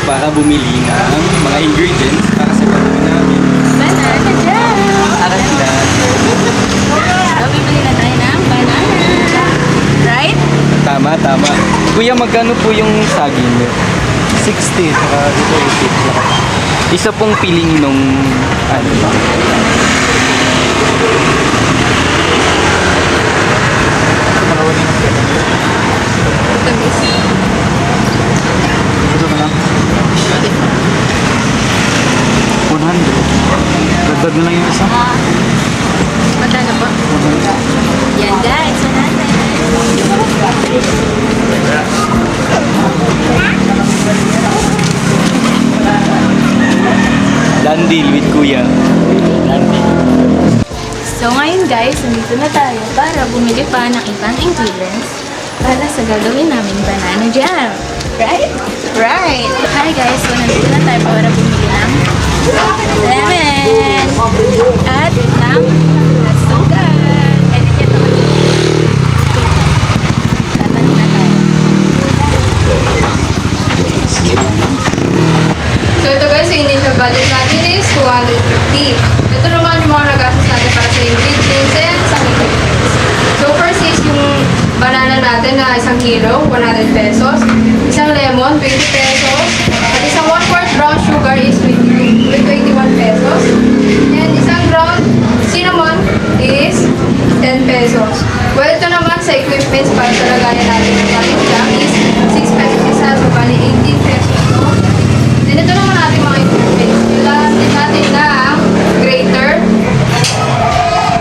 para bumili ng mga ingredients para sa gawin namin. Banana jam! Arat na. So, bibili na tayo ng banana. Right? Tama, tama. Kuya, magkano po yung saging nyo? 60. Dito 80. Isa pong piling nung ano. Ito na lang. 100. Dagdag na lang yung isa. Magkano po? Yan guys, 100. Done deal with Kuya. Done deal. So ngayon guys, nandito na tayo para bumili pa ng ibang ingredients para sa gagawin namin banana jam. Right? Right! Hi guys, so nandito na tayo para bumili ng lemon at ng asukal. Edit ito. Tatanin na tayo. So ito guys, yung initial budget natin is 250. Ito naman yung mga nagastos natin para sa ingredients and sa ingredients. So first is yung banana natin na 1 kilo, 100 pesos. Isang lemon, 20 pesos. At isang 1/4 brown sugar is 21 pesos. And isang ground cinnamon is 10 pesos. Well, ito naman sa equipments para sa lagayan natin ng paling jam is 6 pesos isa. So, bali 18 pesos. No? Then ito naman natin mga equipments. Kailangan din natin ng grater,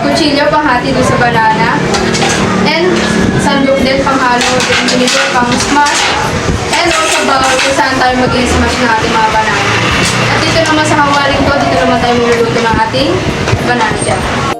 kutsilyo panghati doon sa banana, and sandok din panghalo, vinegar pang smash, and also bowl kung saan tayo mag-i-smash ng ating mga banana. At dito naman sa hawaling ko, dito naman tayo magluluto ng ating banana jam.